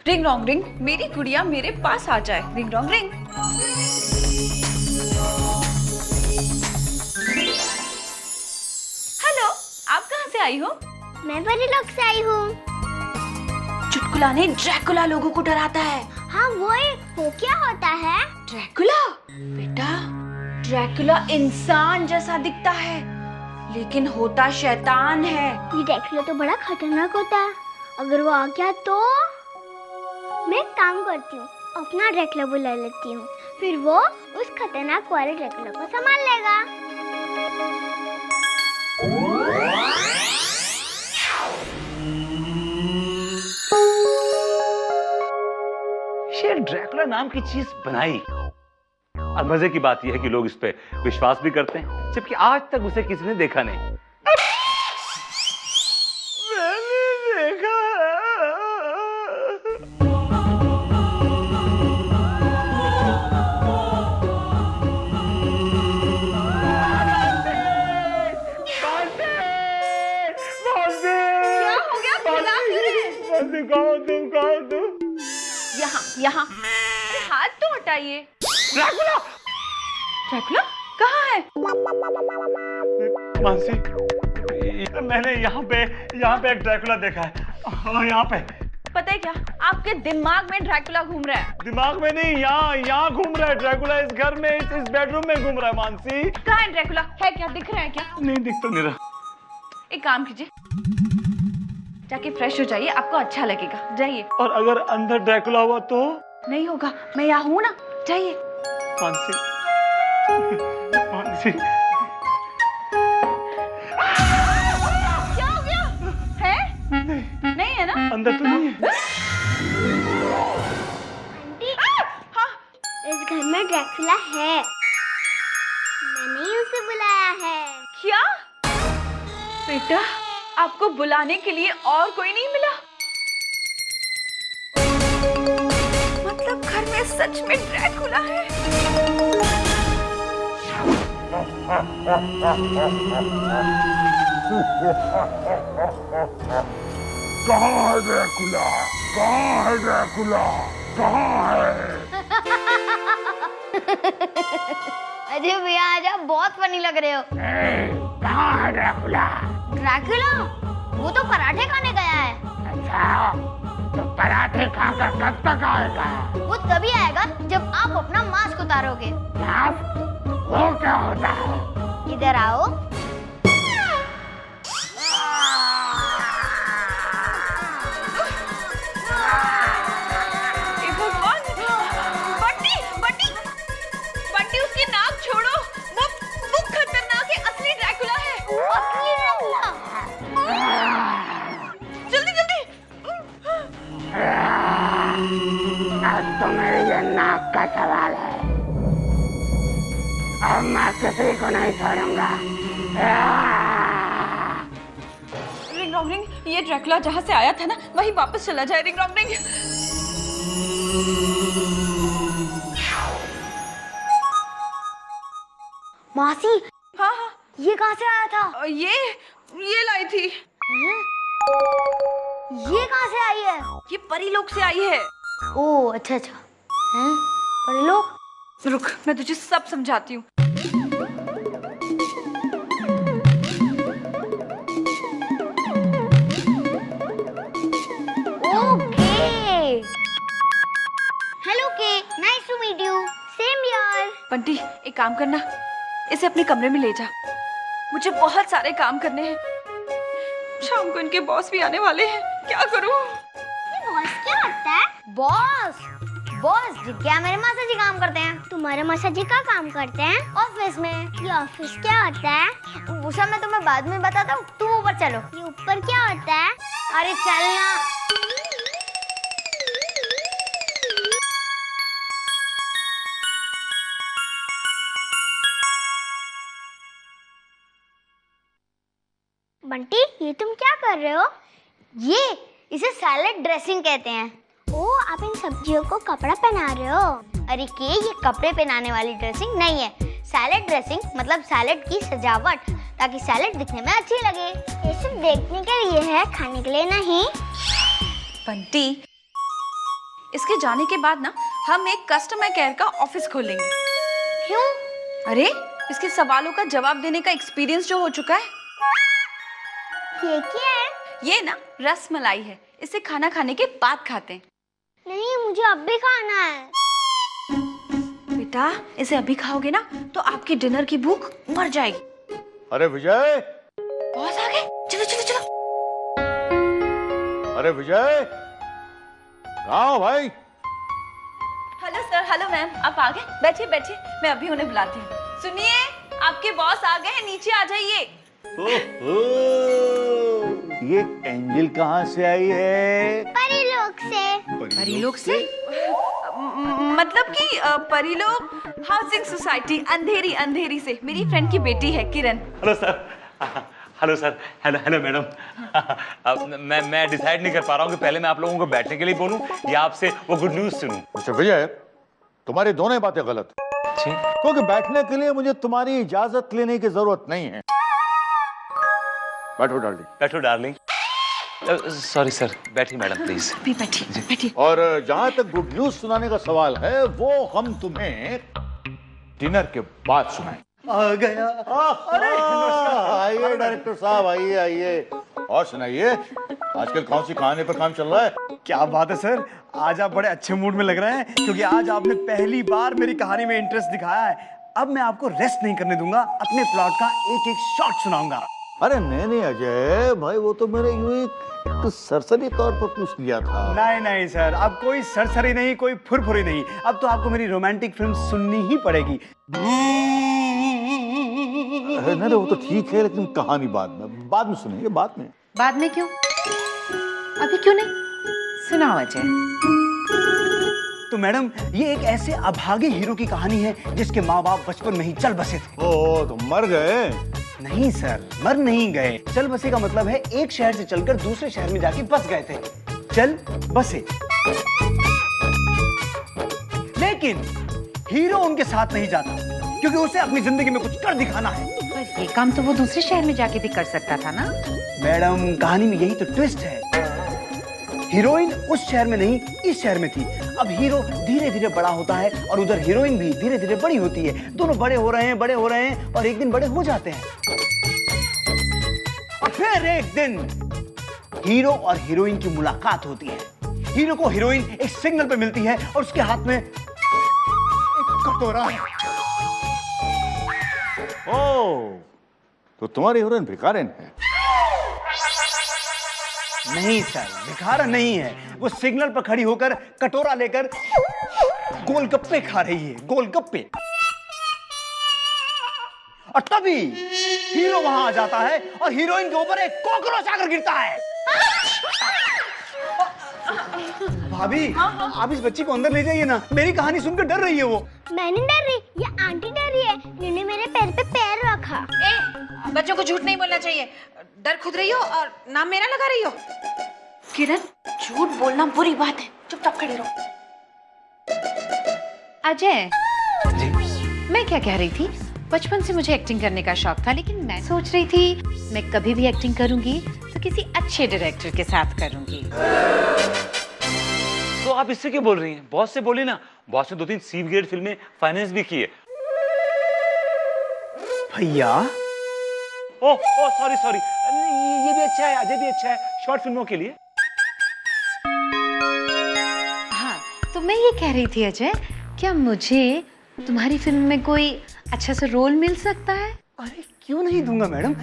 Ring wrong ring, मेरी गुड़िया मेरे पास आ जाए। Ring wrong ring. हेलो, आप कहाँ से आई हो? मैं परीलोक से आई हूँ। चुटकुला ने ड्रैकुला लोगों को डराता है। हाँ वो क्या होता है? ड्रैकुला? बेटा, ड्रैकुला इंसान जैसा दिखता है, लेकिन होता शैतान है। ये ड्रैकुला तो बड़ा खतरनाक होता है। अगर वो आ गया तो मैं एक काम करती हूँ, अपना ड्रैकुला बुला लेती हूँ, फिर वो उस खतरनाक वाले ड्रैकुला को संभाल लेगा। शेर ड्रैकुला नाम की चीज बनाई, और मजे की बात यह है कि लोग इस पे विश्वास भी करते हैं, जबकि आज तक उसे किसी ने देखा नहीं। मैंने देखा। क्या हो गया? बुला क्यों रहे? कौन तुम? यहाँ यहाँ। अरे हाथ तो हटाइए। ड्रैकुला! ड्रैकुला कहाँ है? मानसी, मैंने यहाँ पे एक ड्रैकुला देखा है। हाँ, यहाँ पे। पता है क्या, आपके दिमाग में ड्रैकुला घूम रहा है। दिमाग में नहीं, यहाँ घूम रहा है ड्रैकुला। इस घर में, इस बेडरूम में घूम रहा है। मानसी, कहाँ है ड्रैकुला? है क्या? दिख रहा है क्या? नहीं दिखता मेरा। एक काम कीजिए, जाके फ्रेश हो जाइए, आपको अच्छा लगेगा। जाइए। और अगर अंदर ड्रैकुला हुआ तो? नहीं होगा, मैं यहाँ हूँ ना। जाइए। मानसी, मानसी। क्या हो गया? है? नहीं है ना? अंदर तो नहीं है। आंटी, हाँ। इस घर में ड्रैकुला है, मैंने ही उसे बुलाया है। क्या? बेटा, आपको बुलाने के लिए और कोई नहीं मिला? मतलब घर में सच में ड्रैकुला है? कहाँ है ड्रैकुला? कहाँ है ड्रैकुला? कहाँ है? अरे भैया आजा, बहुत फनी लग रहे हो। कहाँ है ड्रैकुला? ड्रैकुला वो तो पराठे खाने गया है। अच्छा, तो पराठे खाकर कब तक आएगा? वो तभी आएगा जब आप अपना मास्क उतारोगे। मास्क? वो क्या होता है? इधर आओ। हे भगवान! बंटी, बंटी, बंटी, उसकी नाक छोड़ो। वो खतरनाक है, असली ड्रैकुला है। असली ड्रैकुला। जल्दी जल्दी। आज तो मेरे ये नाक का सवाल है, और मैं किसी को नहीं छोड़ूंगा। रिंग रॉन्ग रिंग, ये ड्रैकुला जहाँ से आया था ना, वही वापस चला जाए। Ring wrong ring. मासी, हाँ हाँ, ये कहाँ से आया था? ये लाई थी। ये कहाँ से आई है? ये परीलोक से आई है। ओह अच्छा अच्छा। हैं? परीलोक? रुक, मैं तुझे सब समझाती हूँ। ओके। हेलो के, nice to meet you. Same यार। बंटी, एक काम करना, इसे अपने कमरे में ले जा। मुझे बहुत सारे काम करने हैं। शाम को इनके बॉस भी आने वाले हैं। क्या करूँ? ये बॉस क्या होता है? बॉस? बॉस जी क्या मेरे मासा जी काम करते हैं? तुम्हारे मासा जी का काम करते हैं ऑफिस में। ये ऑफिस क्या होता है? वो सब मैं तुम्हें बाद में बताता हूँ, तुम ऊपर चलो। ये ऊपर क्या होता है? अरे चलना। बंटी, ये तुम क्या कर रहे हो? इसे सैलेड ड्रेसिंग कहते हैं। ओह, आप इन सब्जियों को कपड़ा पहना रहे हो? अरे के, ये कपड़े पहनाने वाली ड्रेसिंग नहीं है। सैलेड ड्रेसिंग मतलब सैलेड की सजावट। ताकि सैलेड दिखने में अच्छी लगे। ये सिर्फ देखने के लिए है, खाने के लिए नहीं। बंटी, इसके जाने के बाद ना हम एक कस्टमर केयर का ऑफिस खोलेंगे। क्यों? अरे इसके सवालों का जवाब देने का एक्सपीरियंस जो हो चुका है। ये क्या है? ये ना रस मलाई है, इसे खाना खाने के बाद खाते हैं। नहीं, मुझे अब भी खाना है। बेटा, इसे अभी खाओगे ना तो आपकी डिनर की भूख मर जाएगी। अरे विजय, बॉस आ गए, चलो चलो चलो। अरे विजय, कहाँ हो भाई? हेलो सर, हेलो मैम, आप आ गए? बैठिए बैठिए, मैं अभी उन्हें बुलाती हूँ। सुनिए, आपके बॉस आ गए हैं, नीचे आ जाइए। ओहो, ये एंजल कहाँ से आई है? परिलोक से। परिलोक से? मतलब कि परिलोक हाउसिंग सोसाइटी अंधेरी अंधेरी से। मेरी फ्रेंड की बेटी है Kiran. Hello sir. Hello sir. Hello hello madam. मैं डिसाइड नहीं कर पा रहा हूँ कि पहले मैं आप लोगों को बैठने के लिए बोलूँ या आपसे वो गुड न्यूज़ सुनूं। अच्छा विजय, तुम्हारी दोनों ही बातें गलत हैं। क्योंकि बैठने के लिए मुझे तुम्हारी इजाजत लेने की जरूरत नहीं है। बैठो डार्लिंग। बैठो डार्लिंग। सॉरी सर, बैठिए मैडम प्लीज। अभी बैठिए बैठिए। और जहां तक गुड न्यूज सुनाने का सवाल है, वो हम तुम्हें डिनर के बाद सुनाएंगे। आ गया। अरे आइए डायरेक्टर साहब, आइए आइए। और सुनाइए, आजकल कौन सी कहानी पर काम चल रहा है? क्या बात है सर, आज आप बड़े अच्छे मूड में लग रहे हैं क्योंकि आज आपने पहली बार मेरी कहानी में इंटरेस्ट दिखाया है। अब मैं आपको रेस्ट नहीं करने दूंगा, अपने प्लॉट का एक एक शॉट सुनाऊंगा। अरे नहीं अजय भाई, वो तो मेरे यूं ही एक सरसरी तौर पर पूछ लिया था। नहीं नहीं सर, अब कोई सरसरी नहीं, कोई फुरफुरी नहीं। अब तो आपको मेरी रोमांटिक फिल्म सुननी ही पड़ेगी। अरे नहीं वो तो ठीक है, लेकिन कहानी बाद में सुनेंगे। बाद में क्यों? अभी क्यों नहीं? सुनाओ अजय। तो मैडम, ये एक ऐसे अभागे हीरो की कहानी है जिसके माँ बाप बचपन में ही चल बसे थे। ओ तो मर गए? नहीं सर, मर नहीं गए। चल बसे का मतलब है एक शहर से चलकर दूसरे शहर में जाके बस गए थे। चल बसे। लेकिन हीरो उनके साथ नहीं जाता क्योंकि उसे अपनी जिंदगी में कुछ कर दिखाना है। पर ये काम तो वो दूसरे शहर में जाके भी कर सकता था ना? मैडम, कहानी में यही तो ट्विस्ट है। हीरोइन उस शहर में नहीं, इस शहर में थी। अब हीरो धीरे धीरे बड़ा होता है और उधर हीरोइन भी धीरे धीरे बड़ी होती है। दोनों बड़े हो रहे हैं और एक दिन बड़े हो जाते हैं। और फिर एक दिन हीरो और हीरोइन की मुलाकात होती है। हीरो को हीरोइन एक सिग्नल पे मिलती है और उसके हाथ में एक कटोरा है। ओ तो तुम्हारी हीरोइन भिखारिन है? नहीं सर, भिखारा नहीं है। वो सिग्नल पर खड़ी होकर कटोरा लेकर गोलगप्पे खा रही है, गोलगप्पे। और तभी हीरो वहां आ जाता है और हीरोइन के ऊपर एक कॉकरोच आकर गिरता है। भाभी, आप इस बच्ची को अंदर ले जाइए ना, मेरी कहानी सुनकर डर रही है वो। मैं नहीं डर रही, ये आंटी डर रही है। जिन्होंने मेरे पैर पे पैर रखा। बच्चों को झूठ नहीं बोलना चाहिए। डर खुद रही हो और नाम मेरा लगा रही हो। किरण, झूठ बोलना बुरी बात है, चुपचाप खड़े रहो। अजय जी, मैं क्या कह रही थी? बचपन से मुझे एक्टिंग करने का शौक था, लेकिन मैं सोच रही थी मैं कभी भी एक्टिंग करूंगी तो किसी अच्छे डायरेक्टर के साथ करूंगी। तो आप इससे क्यों बोल रही हैं? बॉस से बोली ना, बॉस ने 2-3 सी ग्रेड फिल्में फाइनेंस भी की है। भैया, ओह सॉरी, ये भी अच्छा है, अजय भी अच्छा है शॉर्ट फिल्मों के लिए। हाँ, तो मैं ये कह रही थी अजय, क्या मुझे तुम्हारी फिल्म में कोई अच्छा सा रोल मिल सकता है? अरे क्यों नहीं दूंगा मैडम,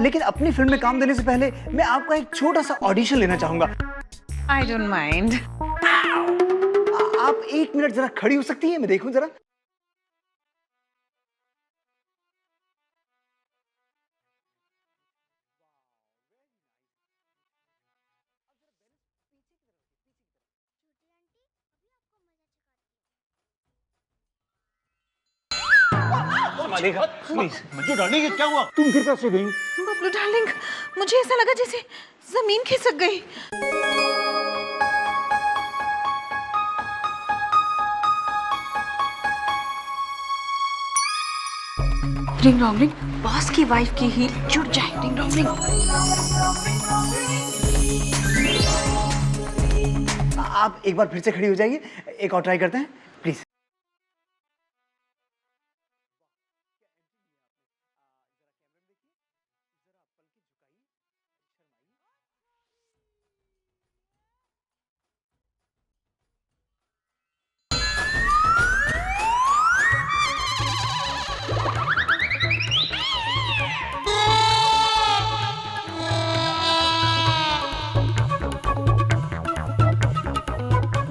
लेकिन अपनी फिल्म में काम देने से पहले मैं आपका एक छोटा सा ऑडिशन लेना चाहूंगा। I don't mind. आप 1 मिनट जरा खड़ी हो सकती है, मैं देखूं जरा। मुझे डार्लिंग, क्या हुआ? तुम फिर कैसे गई? बबलू डार्लिंग, मुझे ऐसा लगा जैसे जमीन खिसक गई। रिंग रॉन्ग रिंग, बॉस की वाइफ की हील जुड़ जाए। Ring wrong ring. आप एक बार फिर से खड़ी हो जाइए, एक और ट्राई करते हैं प्लीज।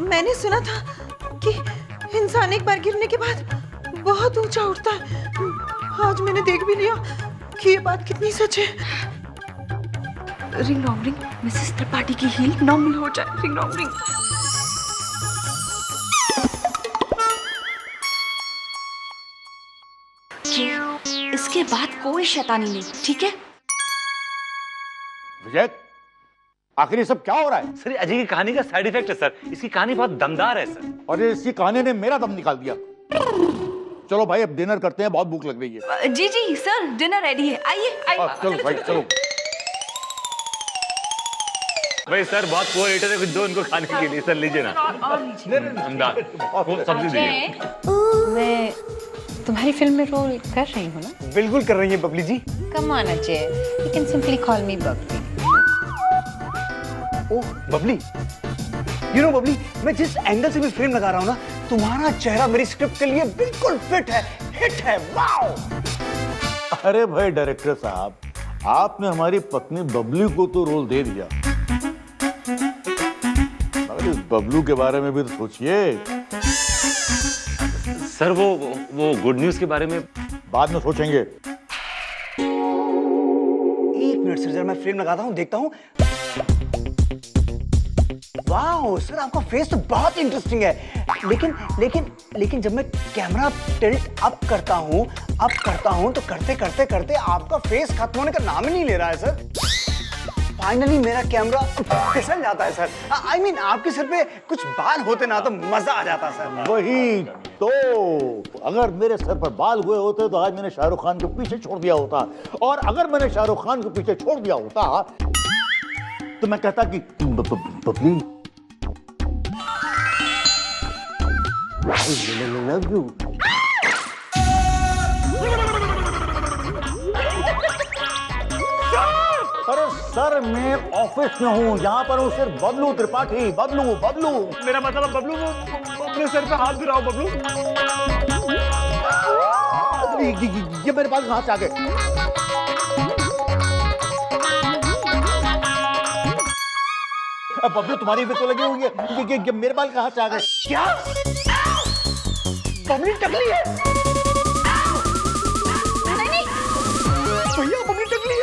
मैंने सुना था कि इंसान एक बार गिरने के बाद बहुत ऊंचा उठता है। आज मैंने देख भी लिया कि ये बात कितनी सच है। Ring wrong ring, Mrs Tripathi की हील नॉर्मल हो जाए। Ring wrong ring. इसके बाद कोई शैतानी नहीं, ठीक है? विजय, आखिर ये सब क्या हो रहा है? सर ये अजय की कहानी का साइड इफेक्ट है सर, इसकी कहानी बहुत दमदार है सर। और ये इसकी कहानी ने मेरा दम निकाल दिया। चलो भाई अब डिनर करते हैं, बहुत भूख लग रही है। जी जी सर, डिनर रेडी है। आइए आइए। चलो भाई चलो। भाई सर बहुत पुअर ईटर है, कुछ दो उनको खाने के लिए। सर लीजिए ना, दमदार सब्जी दीजिए। मैं तुम्हारी फिल्म में रोल कर रही हूँ ना? बिल्कुल कर रही है Babli ji. Come on Ajay, you can simply call me Babli. Oh Babli, Babli, मैं जिस एंगल से भी फ्रेम लगा रहा हूँ ना, तुम्हारा चेहरा मेरी स्क्रिप्ट के लिए बिल्कुल फिट है, हिट है। वाओ! अरे भाई डायरेक्टर साहब, आपने हमारी पत्नी बबलू को तो रोल दे दिया, मगर इस बबलू के बारे में भी तो सोचिए। सर वो गुड न्यूज के बारे में बाद में सोचेंगे। एक मिनट सर, जरा मैं फ्रेम लगाता हूँ, देखता हूँ। वाओ सर, आपका फेस तो बहुत इंटरेस्टिंग है, लेकिन जब मैं कैमरा टिल्ट अप करता हूँ तो करते करते करते आपका फेस खत्म होने का नाम ही नहीं ले रहा है सर। फाइनली मेरा कैमरा फिसल जाता है सर। I mean, आपके सर पे कुछ बाल होते ना तो मजा आ जाता सर। वही तो, अगर मेरे सर पर बाल हुए होते तो आज मैंने शाहरुख खान को पीछे छोड़ दिया होता, और अगर मैंने शाहरुख खान को पीछे छोड़ दिया होता तो मैं कहता कि बबली लव यू। अरे सर मैं ऑफिस में हूँ, यहाँ पर हूँ सिर्फ बबलू त्रिपाठी। बबलू बबलू मेरा मतलब बबलू वो अपने सर पे हाथ गिराओ बबलू। ये मेरे पास कहाँ से आ गए? बबलू तुम्हारी भी तो लगी हुई है, ये मेरे बाल कहाँ से आ गए? क्या बबली टकली है? भैया बबली टकली है।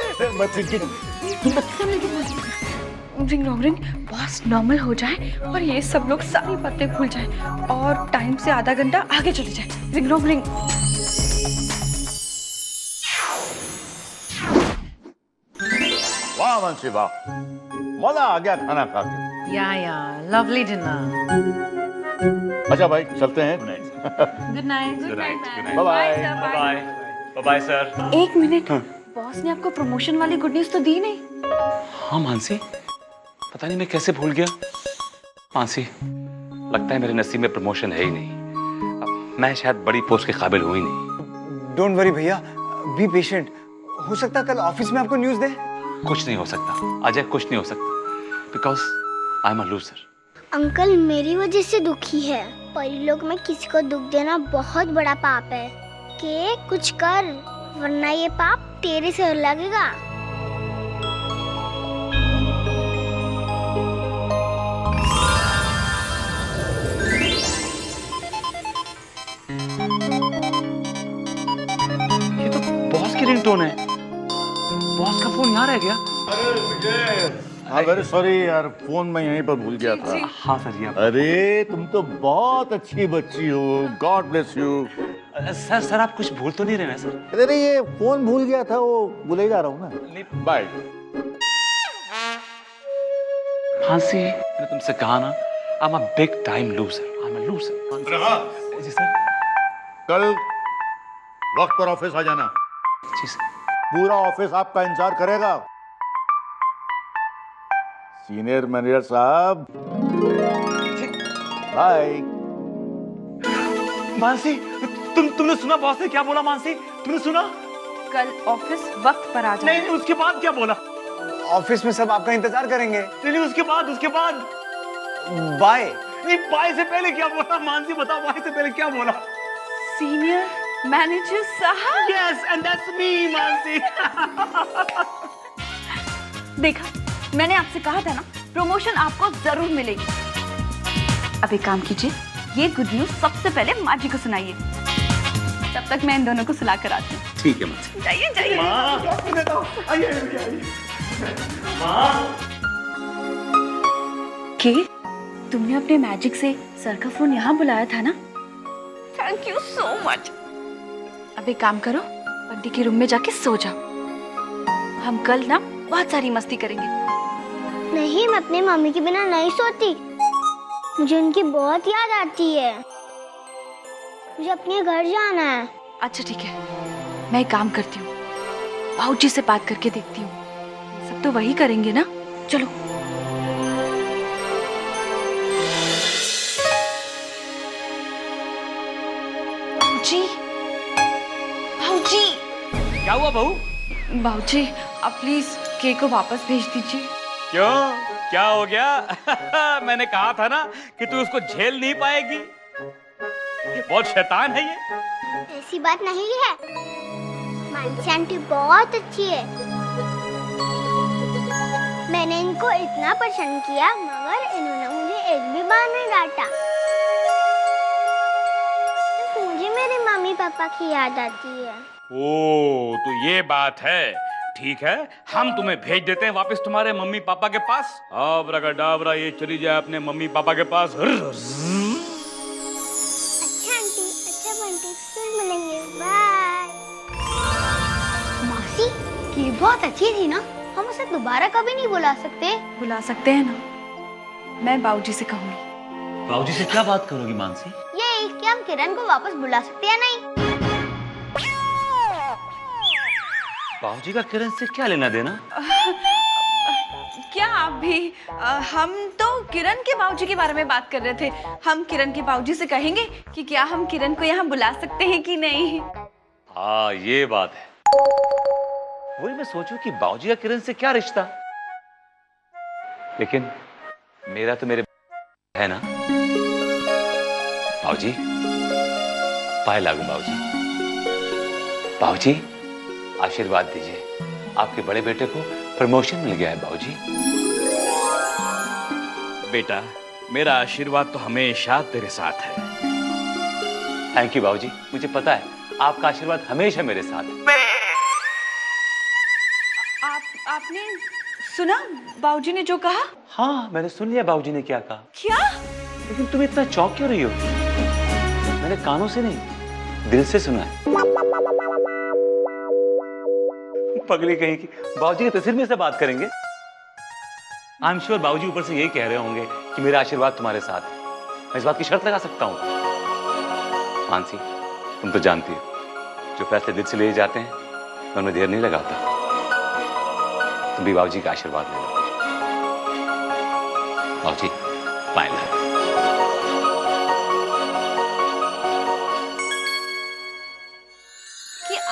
Ring wrong ring, boss normal हो जाए और ये सब लोग सारी बातें भूल जाएं और टाइम से आधा घंटा आगे चले जाए। Ring wrong ring. वाह वंशी वाह, मजा आ गया खाना खा के। या लवली डिनर। अच्छा भाई चलते हैं। Good night. Bye bye. Bye bye sir. एक मिनट, बॉस ने आपको प्रमोशन वाली गुड न्यूज तो दी नहीं? हाँ मानसी, पता नहीं मैं कैसे भूल गया। मानसी, लगता है मेरे नसीब में प्रमोशन है ही नहीं। अब मैं शायद बड़ी पोस्ट के काबिल हूँ ही नहीं। डोंट वरी भैया, बी पेशेंट। हो सकता है कल ऑफिस में आपको न्यूज दे। कुछ नहीं हो सकता अजय, कुछ नहीं हो सकता, because I am a loser. Uncle मेरी वजह से दुखी है। परी लोग में किसी को दुख देना बहुत बड़ा पाप है। के कुछ कर, वरना ये पाप तेरे से लगेगा। ये तो बॉस की रिंगटोन है। बॉस का फोन यहाँ रह गया। हाँ वेरी सॉरी यार, फोन मैं यहीं पर भूल गया था। हाँ सर जी। अरे तुम तो बहुत अच्छी बच्ची हो, गॉड ब्लेस यू। सर आप कुछ भूल तो नहीं रहे हैं सर? अरे ये फोन भूल गया था, वो भूले जा रहा हूँ ना। बाय। फांसी, मैंने तुमसे कहा ना, I am a big time loser. I am a loser. जी सर। कल वक्त पर ऑफिस आ जाना। बाबूजी से। पूरा ऑफिस आपका इंतजार करेगा। सीनियर मैनेजर साहब, बाय। मानसी, तुमने सुना बॉस ने क्या बोला? मानसी, तुमने सुना? कल ऑफिस वक्त पर आ जाए। नहीं, उसके बाद क्या बोला? ऑफिस में सब आपका इंतजार करेंगे। नहीं, उसके बाद बाय। नहीं, बाय से पहले क्या बोला? मानसी बताओ, बाय से पहले क्या बोला? सीनियर मैनेजर साहब। Yes, and that's me Mansi. देखा, मैंने आपसे कहा था ना, प्रमोशन आपको जरूर मिलेगी। अब एक काम कीजिए, ये गुड न्यूज सबसे पहले माँ जी को सुनाइए। तब तक मैं इन दोनों को सुला कर आती हूँ। ठीक है मानसी। जाइए जाइए। के तुमने अपने मैजिक से सर का फोन यहाँ बुलाया था ना? Thank you so much. अब एक काम करो, बंटी के रूम में जाके सो जाओ। हम कल ना बहुत सारी मस्ती करेंगे। नहीं, मैं अपनी मम्मी के बिना नहीं सोती। मुझे उनकी बहुत याद आती है। मुझे अपने घर जाना है। अच्छा ठीक है, मैं एक काम करती हूँ, भाऊजी से बात करके देखती हूँ। सब तो वही करेंगे ना। चलो। भाऊजी, भाऊजी। क्या हुआ बहू? भाऊजी, आप प्लीज के को वापस भेज दीजिए। क्यों, क्या हो गया? मैंने कहा था ना कि तू उसको झेल नहीं पाएगी। बहुत शैतान है ये। ऐसी बात नहीं है, मानसी आंटी बहुत अच्छी है। मैंने इनको इतना पसंद किया, मगर इन्होंने मुझे एक भी बार नहीं डांटा। सिर्फ मुझे मेरे मम्मी पापा की याद आती है। ओ, तो ये बात है। ठीक है, हम तुम्हें भेज देते हैं वापस तुम्हारे मम्मी पापा के पास। आबराकाडाबरा, ये चली जाए अपने मम्मी पापा के पास। अच्छा आंटी, अच्छा बंटी, फिर मिलेंगे, बाय। मौसी, ये बहुत अच्छी थी ना, हम उसे दोबारा कभी नहीं बुला सकते? बुला सकते हैं ना, मैं बाबूजी से कहूंगी। बाबूजी से क्या बात करोगी मानसी? ये कि हम किरण को वापस बुला सकते हैं नहीं? बाबूजी का किरण से क्या लेना देना? क्या आप भी? हम तो किरण के बाबूजी के बारे में बात कर रहे थे। हम किरण के बाबूजी से कहेंगे कि क्या हम किरण को यहाँ बुला सकते हैं कि नहीं। हाँ, ये बात है। वही मैं सोचूं कि बाबूजी का किरण से क्या रिश्ता, लेकिन मेरा तो मेरे है ना। बाबूजी, पाए लागू बाबूजी। बाबूजी, आशीर्वाद दीजिए, आपके बड़े बेटे को प्रमोशन मिल गया है बाबूजी। बेटा, मेरा आशीर्वाद तो हमेशा तेरे साथ है। थैंक यू बाबूजी, मुझे पता है आपका आशीर्वाद हमेशा मेरे साथ है। आपने सुना बाबूजी ने जो कहा? हाँ, मैंने सुन लिया बाबूजी ने क्या कहा। क्या? लेकिन तुम इतना चौंक क्यों रही हो? मैंने कानों से नहीं, दिल से सुना है। पगली कहीं की, बाबूजी की तस्वीर में से बात करेंगे। आई एम श्योर बाबूजी ऊपर से यही कह रहे होंगे कि मेरा आशीर्वाद तुम्हारे साथ है। मैं इस बात की शर्त लगा सकता हूँ। मानसी, तुम तो जानती हो, जो फैसले दिल से लिए जाते हैं मैं उनमें देर नहीं लगाता। तुम भी बाबूजी का आशीर्वाद ले लो। बाबूजी, पाए लागू।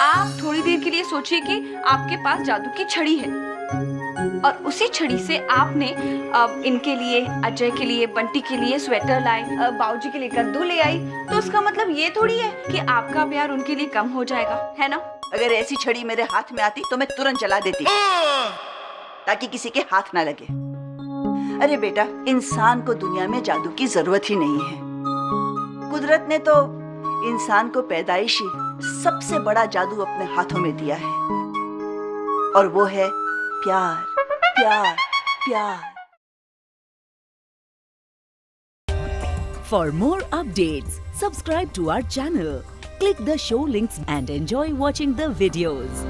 आप थोड़ी देर के लिए सोचिए कि आपके पास जादू की छड़ी है और उसी छड़ी से आपने इनके लिए, अजय के लिए, बंटी के लिए स्वेटर लाई, बाबूजी के लिए कद्दू ले आई, तो उसका मतलब ये थोड़ी है कि आपका प्यार उनके लिए कम हो जाएगा, है ना? अगर ऐसी छड़ी मेरे हाथ में आती तो मैं तुरंत जला देती, ताकि किसी के हाथ ना लगे। अरे बेटा, इंसान को दुनिया में जादू की जरूरत ही नहीं है। कुदरत ने तो इंसान को पैदाइशी सबसे बड़ा जादू अपने हाथों में दिया है, और वो है प्यार, प्यार, प्यार। For more updates, subscribe to our channel, click the show links and enjoy watching the videos.